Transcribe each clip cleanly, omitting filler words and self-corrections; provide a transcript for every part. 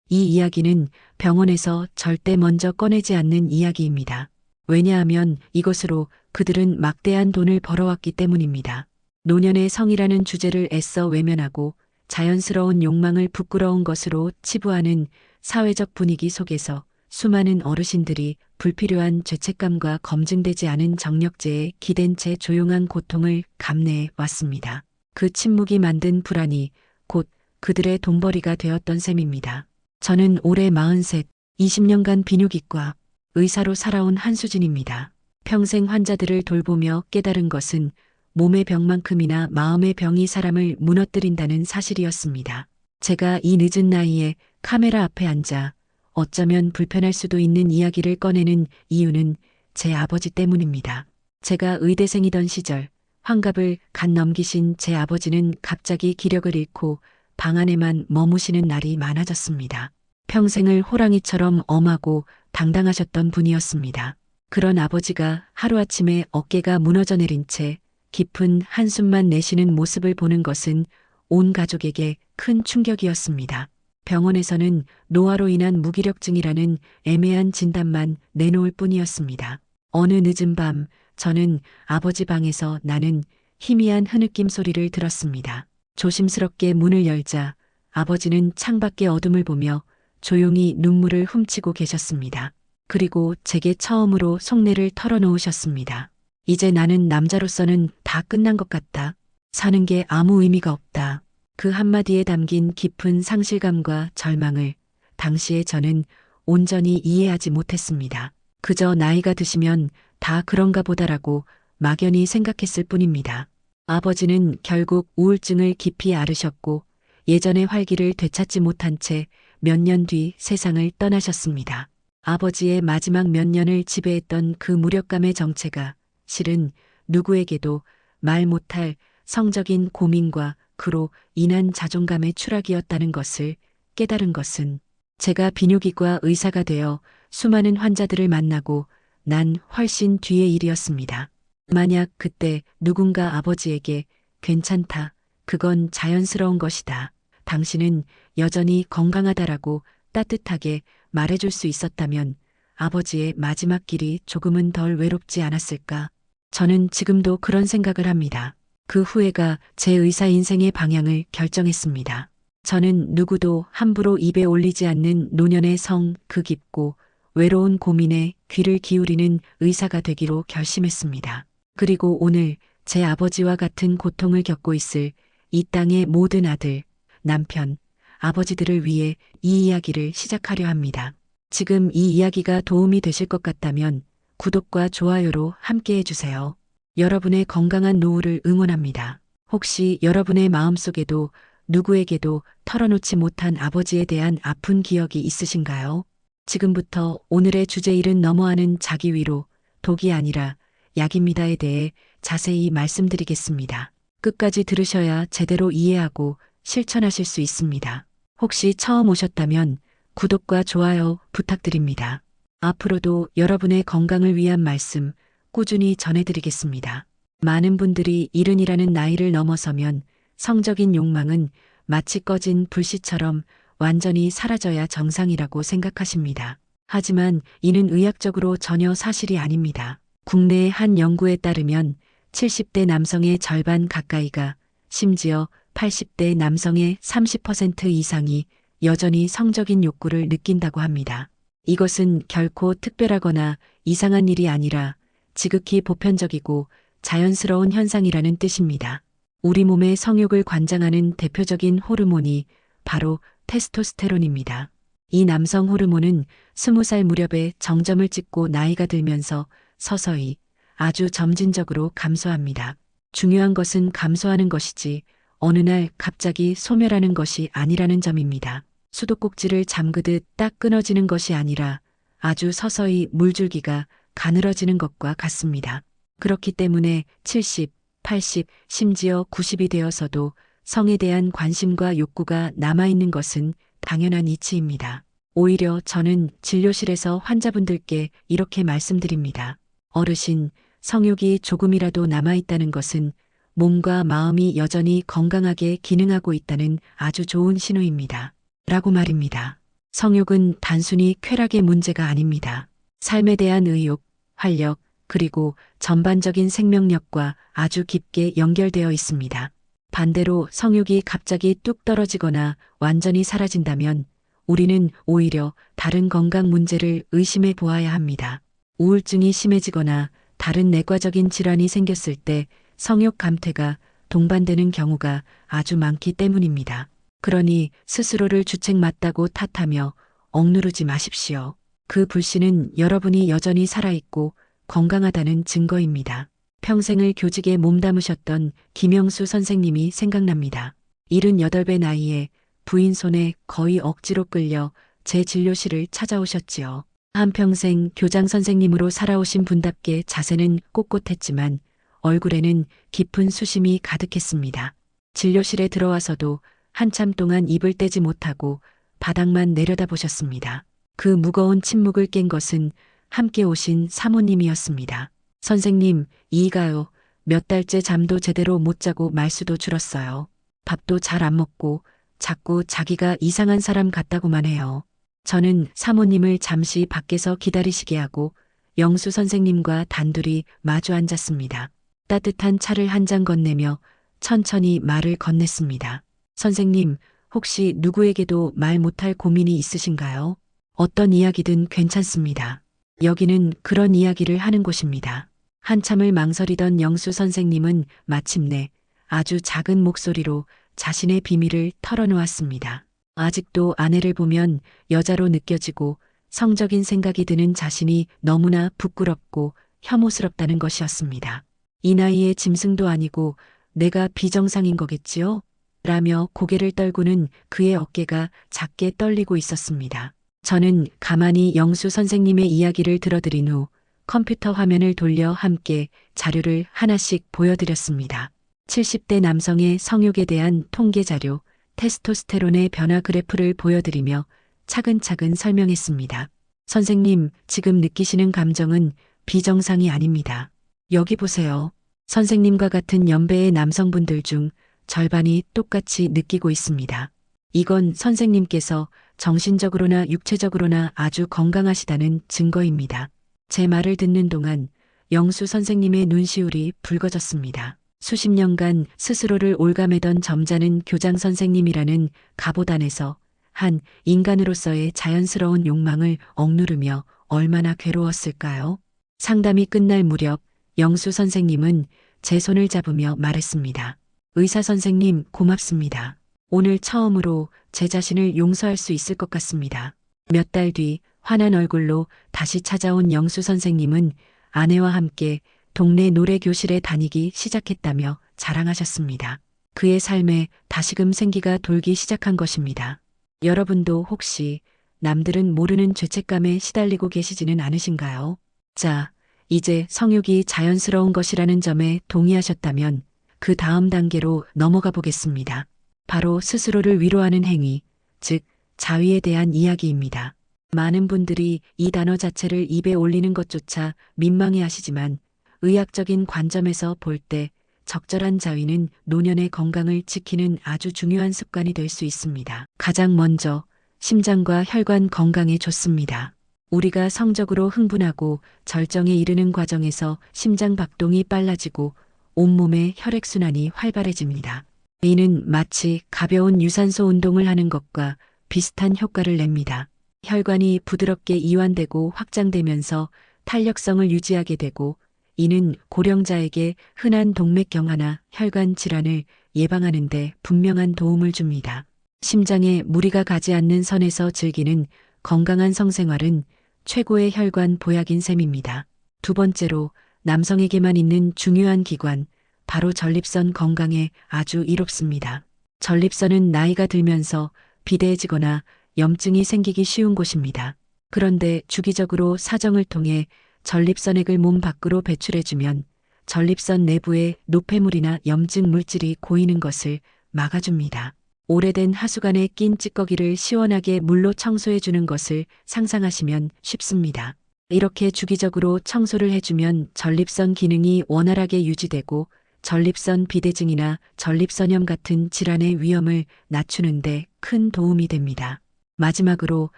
이 이야기는 병원에서 절대 먼저 꺼내지 않는 이야기입니다. 왜냐하면 이것으로 그들은 막대한 돈을 벌어왔기 때문입니다. 노년의 성이라는 주제를 애써 외면하고 자연스러운 욕망을 부끄러운 것으로 치부하는 사회적 분위기 속에서 수많은 어르신들이 불필요한 죄책감과 검증되지 않은 정력제에 기댄 채 조용한 고통을 감내해 왔습니다. 그 침묵이 만든 불안이 곧 그들의 돈벌이가 되었던 셈입니다. 저는 올해 43, 20년간 비뇨기과 의사로 살아온 한수진입니다. 평생 환자들을 돌보며 깨달은 것은 몸의 병만큼이나 마음의 병이 사람을 무너뜨린다는 사실이었습니다. 제가 이 늦은 나이에 카메라 앞에 앉아 어쩌면 불편할 수도 있는 이야기를 꺼내는 이유는 제 아버지 때문입니다. 제가 의대생이던 시절 환갑을 갓 넘기신 제 아버지는 갑자기 기력을 잃고 방 안에만 머무시는 날이 많아졌습니다. 평생을 호랑이처럼 엄하고 당당하셨던 분이었습니다. 그런 아버지가 하루아침에 어깨가 무너져 내린 채 깊은 한숨만 내쉬는 모습을 보는 것은 온 가족에게 큰 충격이었습니다. 병원에서는 노화로 인한 무기력증이라는 애매한 진단만 내놓을 뿐이었습니다. 어느 늦은 밤 저는 아버지 방에서 나는 희미한 흐느낌 소리를 들었습니다. 조심스럽게 문을 열자 아버지는 창밖의 어둠을 보며 조용히 눈물을 훔치고 계셨습니다. 그리고 제게 처음으로 속내를 털어놓으셨습니다. 이제 나는 남자로서는 다 끝난 것 같다. 사는 게 아무 의미가 없다. 그 한마디에 담긴 깊은 상실감과 절망을 당시에 저는 온전히 이해하지 못했습니다. 그저 나이가 드시면 다 그런가 보다라고 막연히 생각했을 뿐입니다. 아버지는 결국 우울증을 깊이 앓으셨고 예전의 활기를 되찾지 못한 채 몇 년 뒤 세상을 떠나셨습니다. 아버지의 마지막 몇 년을 지배했던 그 무력감의 정체가 실은 누구에게도 말 못할 성적인 고민과 그로 인한 자존감의 추락이었다는 것을 깨달은 것은 제가 비뇨기과 의사가 되어 수많은 환자들을 만나고 난 훨씬 뒤의 일이었습니다. 만약 그때 누군가 아버지에게 괜찮다, 그건 자연스러운 것이다, 당신은 여전히 건강하다라고 따뜻하게 말해줄 수 있었다면 아버지의 마지막 길이 조금은 덜 외롭지 않았을까? 저는 지금도 그런 생각을 합니다. 그 후회가 제 의사 인생의 방향을 결정했습니다. 저는 누구도 함부로 입에 올리지 않는 노년의 성, 그 깊고 외로운 고민에 귀를 기울이는 의사가 되기로 결심했습니다. 그리고 오늘 제 아버지와 같은 고통을 겪고 있을 이 땅의 모든 아들, 남편, 아버지들을 위해 이 이야기를 시작하려 합니다. 지금 이 이야기가 도움이 되실 것 같다면 구독과 좋아요로 함께 해주세요. 여러분의 건강한 노후를 응원합니다. 혹시 여러분의 마음속에도 누구에게도 털어놓지 못한 아버지에 대한 아픈 기억이 있으신가요? 지금부터 오늘의 주제일은 넘어하는 자기 위로, 독이 아니라 약입니다에 대해 자세히 말씀드리겠습니다. 끝까지 들으셔야 제대로 이해하고 실천하실 수 있습니다. 혹시 처음 오셨다면 구독과 좋아요 부탁드립니다. 앞으로도 여러분의 건강을 위한 말씀 꾸준히 전해드리겠습니다. 많은 분들이 70이라는 나이를 넘어서면 성적인 욕망은 마치 꺼진 불씨처럼 완전히 사라져야 정상이라고 생각하십니다. 하지만 이는 의학적으로 전혀 사실이 아닙니다. 국내의 한 연구에 따르면 70대 남성의 절반 가까이가 심지어 80대 남성의 30% 이상이 여전히 성적인 욕구를 느낀다고 합니다. 이것은 결코 특별하거나 이상한 일이 아니라 지극히 보편적이고 자연스러운 현상이라는 뜻입니다. 우리 몸의 성욕을 관장하는 대표적인 호르몬이 바로 테스토스테론입니다. 이 남성 호르몬은 20살 무렵에 정점을 찍고 나이가 들면서 서서히 아주 점진적으로 감소합니다. 중요한 것은 감소하는 것이지 어느 날 갑자기 소멸하는 것이 아니라는 점입니다. 수도꼭지를 잠그듯 딱 끊어지는 것이 아니라 아주 서서히 물줄기가 가늘어지는 것과 같습니다. 그렇기 때문에 70, 80, 심지어 90이 되어서도 성에 대한 관심과 욕구가 남아있는 것은 당연한 이치입니다. 오히려 저는 진료실에서 환자분들께 이렇게 말씀드립니다. 어르신, 성욕이 조금이라도 남아있다는 것은 몸과 마음이 여전히 건강하게 기능하고 있다는 아주 좋은 신호입니다. 라고 말입니다. 성욕은 단순히 쾌락의 문제가 아닙니다. 삶에 대한 의욕, 활력, 그리고 전반적인 생명력과 아주 깊게 연결되어 있습니다. 반대로 성욕이 갑자기 뚝 떨어지거나 완전히 사라진다면 우리는 오히려 다른 건강 문제를 의심해 보아야 합니다. 우울증이 심해지거나 다른 내과적인 질환이 생겼을 때 성욕 감퇴가 동반되는 경우가 아주 많기 때문입니다. 그러니 스스로를 주책 맞다고 탓하며 억누르지 마십시오. 그 불씨는 여러분이 여전히 살아있고 건강하다는 증거입니다. 평생을 교직에 몸담으셨던 김영수 선생님이 생각납니다. 78배 나이에 부인 손에 거의 억지로 끌려 제 진료실을 찾아오셨지요. 한평생 교장 선생님으로 살아오신 분답게 자세는 꼿꼿했지만 얼굴에는 깊은 수심이 가득했습니다. 진료실에 들어와서도 한참 동안 입을 떼지 못하고 바닥만 내려다보셨습니다. 그 무거운 침묵을 깬 것은 함께 오신 사모님이었습니다. 선생님, 이가요. 몇 달째 잠도 제대로 못 자고 말수도 줄었어요. 밥도 잘 안 먹고 자꾸 자기가 이상한 사람 같다고만 해요. 저는 사모님을 잠시 밖에서 기다리시게 하고 영수 선생님과 단둘이 마주 앉았습니다. 따뜻한 차를 한 잔 건네며 천천히 말을 건넸습니다. 선생님, 혹시 누구에게도 말 못할 고민이 있으신가요? 어떤 이야기든 괜찮습니다. 여기는 그런 이야기를 하는 곳입니다. 한참을 망설이던 영수 선생님은 마침내 아주 작은 목소리로 자신의 비밀을 털어놓았습니다. 아직도 아내를 보면 여자로 느껴지고 성적인 생각이 드는 자신이 너무나 부끄럽고 혐오스럽다는 것이었습니다. 이 나이에 짐승도 아니고 내가 비정상인 거겠지요? 라며 고개를 떨구는 그의 어깨가 작게 떨리고 있었습니다. 저는 가만히 영수 선생님의 이야기를 들어드린 후 컴퓨터 화면을 돌려 함께 자료를 하나씩 보여드렸습니다. 70대 남성의 성욕에 대한 통계 자료, 테스토스테론의 변화 그래프를 보여드리며 차근차근 설명했습니다. 선생님, 지금 느끼시는 감정은 비정상이 아닙니다. 여기 보세요. 선생님과 같은 연배의 남성분들 중 절반이 똑같이 느끼고 있습니다. 이건 선생님께서 정신적으로나 육체적으로나 아주 건강하시다는 증거입니다. 제 말을 듣는 동안 영수 선생님의 눈시울이 붉어졌습니다. 수십 년간 스스로를 올가매던 점잖은 교장 선생님이라는 갑옷 안에서 한 인간으로서의 자연스러운 욕망을 억누르며 얼마나 괴로웠을까요? 상담이 끝날 무렵 영수 선생님은 제 손을 잡으며 말했습니다. 의사 선생님, 고맙습니다. 오늘 처음으로 제 자신을 용서할 수 있을 것 같습니다. 몇 달 뒤 환한 얼굴로 다시 찾아온 영수 선생님은 아내와 함께 동네 노래 교실에 다니기 시작했다며 자랑하셨습니다. 그의 삶에 다시금 생기가 돌기 시작한 것입니다. 여러분도 혹시 남들은 모르는 죄책감에 시달리고 계시지는 않으신가요? 자, 이제 성욕이 자연스러운 것이라는 점에 동의하셨다면 그 다음 단계로 넘어가 보겠습니다. 바로 스스로를 위로하는 행위, 즉 자위에 대한 이야기입니다. 많은 분들이 이 단어 자체를 입에 올리는 것조차 민망해 하시지만 의학적인 관점에서 볼 때 적절한 자위는 노년의 건강을 지키는 아주 중요한 습관이 될 수 있습니다. 가장 먼저 심장과 혈관 건강에 좋습니다. 우리가 성적으로 흥분하고 절정에 이르는 과정에서 심장 박동이 빨라지고 온몸의 혈액순환이 활발해집니다. 이는 마치 가벼운 유산소 운동을 하는 것과 비슷한 효과를 냅니다. 혈관이 부드럽게 이완되고 확장되면서 탄력성을 유지하게 되고 이는 고령자에게 흔한 동맥경화나 혈관 질환을 예방하는 데 분명한 도움을 줍니다. 심장에 무리가 가지 않는 선에서 즐기는 건강한 성생활은 최고의 혈관 보약인 셈입니다. 두 번째로 남성에게만 있는 중요한 기관, 바로 전립선 건강에 아주 이롭습니다. 전립선은 나이가 들면서 비대해지거나 염증이 생기기 쉬운 곳입니다. 그런데 주기적으로 사정을 통해 전립선액을 몸 밖으로 배출해주면 전립선 내부에 노폐물이나 염증 물질이 고이는 것을 막아줍니다. 오래된 하수관에 낀 찌꺼기를 시원하게 물로 청소해주는 것을 상상하시면 쉽습니다. 이렇게 주기적으로 청소를 해주면 전립선 기능이 원활하게 유지되고 전립선 비대증이나 전립선염 같은 질환의 위험을 낮추는 데 큰 도움이 됩니다. 마지막으로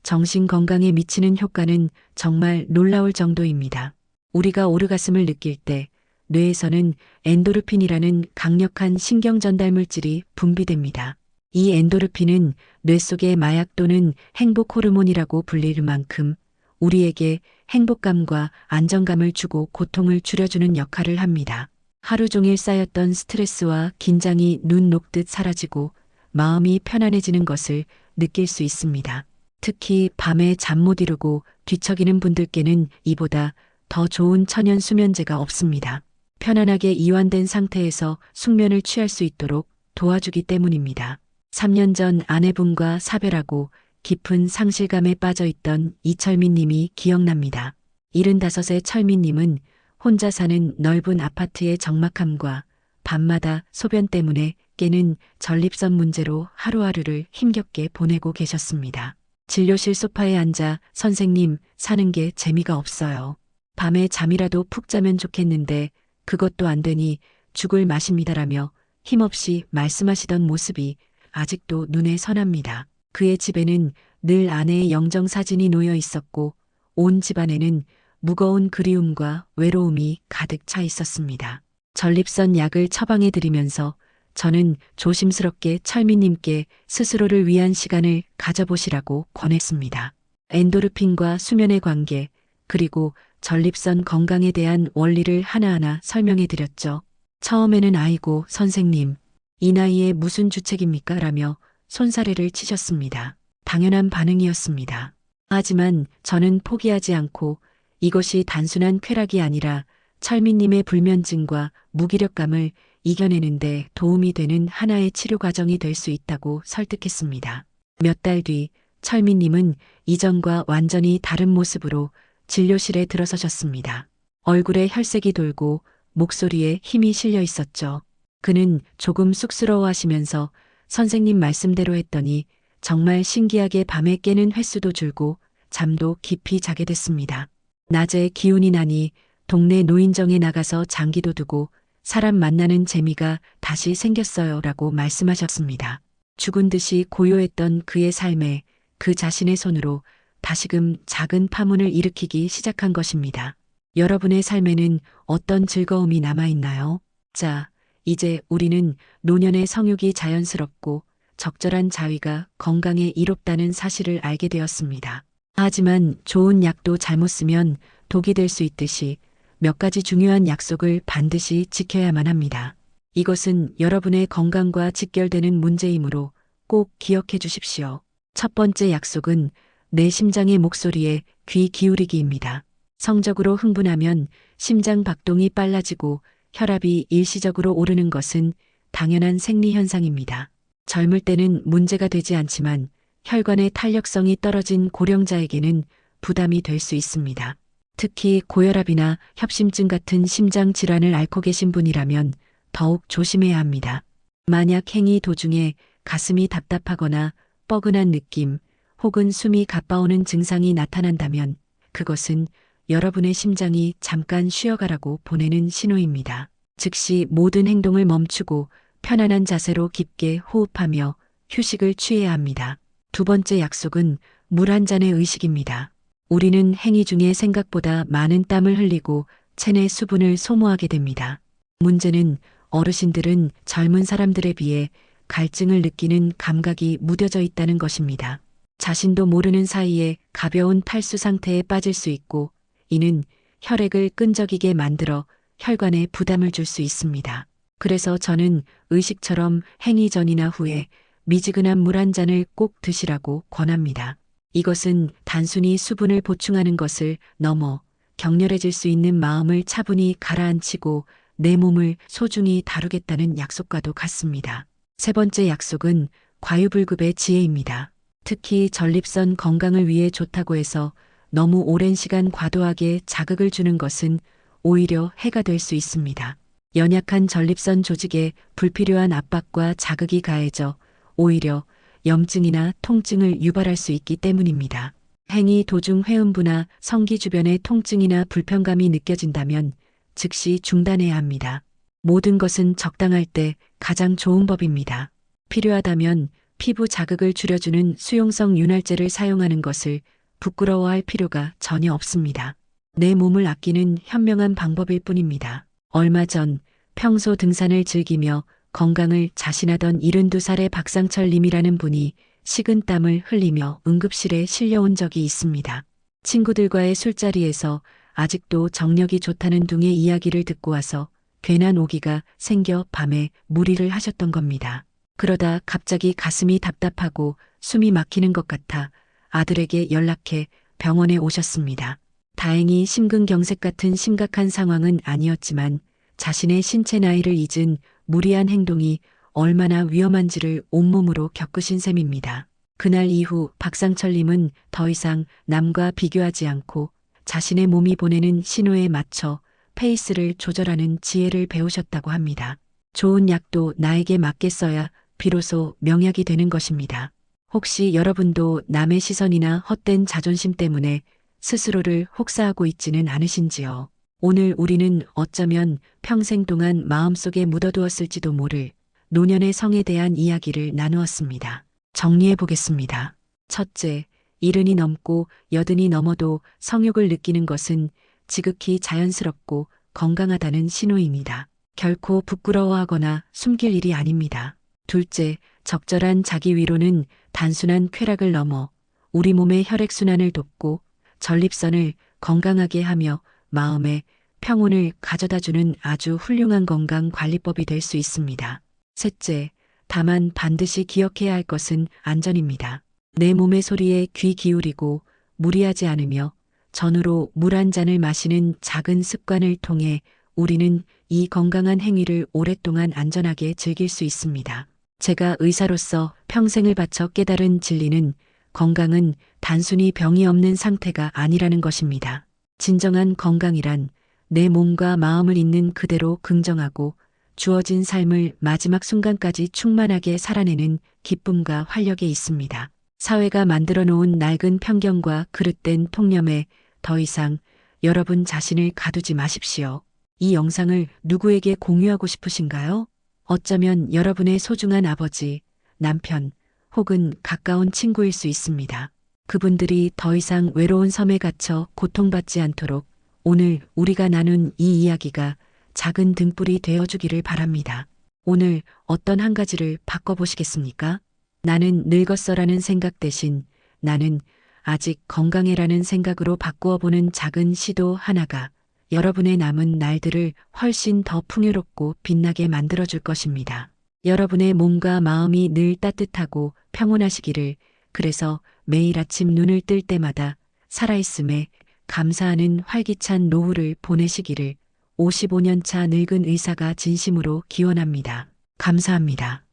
정신 건강에 미치는 효과는 정말 놀라울 정도입니다. 우리가 오르가슴을 느낄 때 뇌에서는 엔도르핀이라는 강력한 신경 전달 물질이 분비됩니다. 이 엔도르핀은 뇌 속의 마약 또는 행복 호르몬이라고 불릴 만큼 우리에게 행복감과 안정감을 주고 고통을 줄여주는 역할을 합니다. 하루 종일 쌓였던 스트레스와 긴장이 눈 녹듯 사라지고 마음이 편안해지는 것을 느낄 수 있습니다. 특히 밤에 잠 못 이루고 뒤척이는 분들께는 이보다 더 좋은 천연 수면제가 없습니다. 편안하게 이완된 상태에서 숙면을 취할 수 있도록 도와주기 때문입니다. 3년 전 아내분과 사별하고 깊은 상실감에 빠져 있던 이철민 님이 기억납니다. 75의 철민 님은 혼자 사는 넓은 아파트의 적막함과 밤마다 소변 때문에 깨는 전립선 문제로 하루하루를 힘겹게 보내고 계셨습니다. 진료실 소파에 앉아 선생님, 사는 게 재미가 없어요. 밤에 잠이라도 푹 자면 좋겠는데 그것도 안 되니 죽을 맛입니다라며 힘없이 말씀하시던 모습이 아직도 눈에 선합니다. 그의 집에는 늘 아내의 영정사진이 놓여 있었고 온 집안에는 무거운 그리움과 외로움이 가득 차 있었습니다. 전립선 약을 처방해 드리면서 저는 조심스럽게 철민님께 스스로를 위한 시간을 가져보시라고 권했습니다. 엔도르핀과 수면의 관계, 그리고 전립선 건강에 대한 원리를 하나하나 설명해 드렸죠. 처음에는 아이고 선생님, 이 나이에 무슨 주책입니까? 라며 손사래를 치셨습니다. 당연한 반응이었습니다. 하지만 저는 포기하지 않고 이것이 단순한 쾌락이 아니라 철민님의 불면증과 무기력감을 이겨내는데 도움이 되는 하나의 치료 과정이 될 수 있다고 설득했습니다. 몇 달 뒤 철민님은 이전과 완전히 다른 모습으로 진료실에 들어서셨습니다. 얼굴에 혈색이 돌고 목소리에 힘이 실려 있었죠. 그는 조금 쑥스러워하시면서 선생님 말씀대로 했더니 정말 신기하게 밤에 깨는 횟수도 줄고 잠도 깊이 자게 됐습니다. 낮에 기운이 나니 동네 노인정에 나가서 장기도 두고 사람 만나는 재미가 다시 생겼어요 라고 말씀하셨습니다. 죽은 듯이 고요했던 그의 삶에 그 자신의 손으로 다시금 작은 파문을 일으키기 시작한 것입니다. 여러분의 삶에는 어떤 즐거움이 남아있나요? 자, 이제 우리는 노년의 성욕이 자연스럽고 적절한 자위가 건강에 이롭다는 사실을 알게 되었습니다. 하지만 좋은 약도 잘못 쓰면 독이 될 수 있듯이 몇 가지 중요한 약속을 반드시 지켜야만 합니다. 이것은 여러분의 건강과 직결되는 문제이므로 꼭 기억해 주십시오. 첫 번째 약속은 내 심장의 목소리에 귀 기울이기입니다. 성적으로 흥분하면 심장 박동이 빨라지고 혈압이 일시적으로 오르는 것은 당연한 생리 현상입니다. 젊을 때는 문제가 되지 않지만 혈관의 탄력성이 떨어진 고령자에게는 부담이 될 수 있습니다. 특히 고혈압이나 협심증 같은 심장 질환을 앓고 계신 분이라면 더욱 조심해야 합니다. 만약 행위 도중에 가슴이 답답하거나 뻐근한 느낌 혹은 숨이 가빠오는 증상이 나타난다면 그것은 여러분의 심장이 잠깐 쉬어가라고 보내는 신호입니다. 즉시 모든 행동을 멈추고 편안한 자세로 깊게 호흡하며 휴식을 취해야 합니다. 두 번째 약속은 물 한 잔의 의식입니다. 우리는 행위 중에 생각보다 많은 땀을 흘리고 체내 수분을 소모하게 됩니다. 문제는 어르신들은 젊은 사람들에 비해 갈증을 느끼는 감각이 무뎌져 있다는 것입니다. 자신도 모르는 사이에 가벼운 탈수 상태에 빠질 수 있고 이는 혈액을 끈적이게 만들어 혈관에 부담을 줄 수 있습니다. 그래서 저는 의식처럼 행위 전이나 후에 미지근한 물 한 잔을 꼭 드시라고 권합니다. 이것은 단순히 수분을 보충하는 것을 넘어 격렬해질 수 있는 마음을 차분히 가라앉히고 내 몸을 소중히 다루겠다는 약속과도 같습니다. 세 번째 약속은 과유불급의 지혜입니다. 특히 전립선 건강을 위해 좋다고 해서 너무 오랜 시간 과도하게 자극을 주는 것은 오히려 해가 될 수 있습니다. 연약한 전립선 조직에 불필요한 압박과 자극이 가해져 오히려 염증이나 통증을 유발할 수 있기 때문입니다. 행위 도중 회음부나 성기 주변의 통증이나 불편감이 느껴진다면 즉시 중단해야 합니다. 모든 것은 적당할 때 가장 좋은 법입니다. 필요하다면 피부 자극을 줄여주는 수용성 윤활제를 사용하는 것을 부끄러워할 필요가 전혀 없습니다. 내 몸을 아끼는 현명한 방법일 뿐입니다. 얼마 전 평소 등산을 즐기며 건강을 자신하던 72살의 박상철 님이라는 분이 식은땀을 흘리며 응급실에 실려온 적이 있습니다. 친구들과의 술자리에서 아직도 정력이 좋다는 둥의 이야기를 듣고 와서 괜한 오기가 생겨 밤에 무리를 하셨던 겁니다. 그러다 갑자기 가슴이 답답하고 숨이 막히는 것 같아 아들에게 연락해 병원에 오셨습니다. 다행히 심근경색 같은 심각한 상황은 아니었지만 자신의 신체 나이를 잊은 무리한 행동이 얼마나 위험한지를 온몸으로 겪으신 셈입니다. 그날 이후 박상철님은 더 이상 남과 비교하지 않고 자신의 몸이 보내는 신호에 맞춰 페이스를 조절하는 지혜를 배우셨다고 합니다. 좋은 약도 나에게 맞게 써야 비로소 명약이 되는 것입니다. 혹시 여러분도 남의 시선이나 헛된 자존심 때문에 스스로를 혹사하고 있지는 않으신지요? 오늘 우리는 어쩌면 평생 동안 마음속에 묻어두었을지도 모를 노년의 성에 대한 이야기를 나누었습니다. 정리해 보겠습니다. 첫째, 70이 넘고 80이 넘어도 성욕을 느끼는 것은 지극히 자연스럽고 건강하다는 신호입니다. 결코 부끄러워하거나 숨길 일이 아닙니다. 둘째, 적절한 자기 위로는 단순한 쾌락을 넘어 우리 몸의 혈액순환을 돕고 전립선을 건강하게 하며 마음의 평온을 가져다주는 아주 훌륭한 건강관리법이 될 수 있습니다. 셋째, 다만 반드시 기억해야 할 것은 안전입니다. 내 몸의 소리에 귀 기울이고 무리하지 않으며 전후로 물 한 잔을 마시는 작은 습관을 통해 우리는 이 건강한 행위를 오랫동안 안전하게 즐길 수 있습니다. 제가 의사로서 평생을 바쳐 깨달은 진리는 건강은 단순히 병이 없는 상태가 아니라는 것입니다. 진정한 건강이란 내 몸과 마음을 있는 그대로 긍정하고 주어진 삶을 마지막 순간까지 충만하게 살아내는 기쁨과 활력에 있습니다. 사회가 만들어 놓은 낡은 편견과 그릇된 통념에 더 이상 여러분 자신을 가두지 마십시오. 이 영상을 누구에게 공유하고 싶으신가요? 어쩌면 여러분의 소중한 아버지, 남편 혹은 가까운 친구일 수 있습니다. 그분들이 더 이상 외로운 섬에 갇혀 고통받지 않도록 오늘 우리가 나눈 이 이야기가 작은 등불이 되어주기를 바랍니다. 오늘 어떤 한 가지를 바꿔보시겠습니까? 나는 늙었어라는 생각 대신 나는 아직 건강해라는 생각으로 바꾸어 보는 작은 시도 하나가 여러분의 남은 날들을 훨씬 더 풍요롭고 빛나게 만들어줄 것입니다. 여러분의 몸과 마음이 늘 따뜻하고 평온하시기를, 그래서 매일 아침 눈을 뜰 때마다 살아있음에 감사하는 활기찬 노후를 보내시기를 55년 차 늙은 의사가 진심으로 기원합니다. 감사합니다.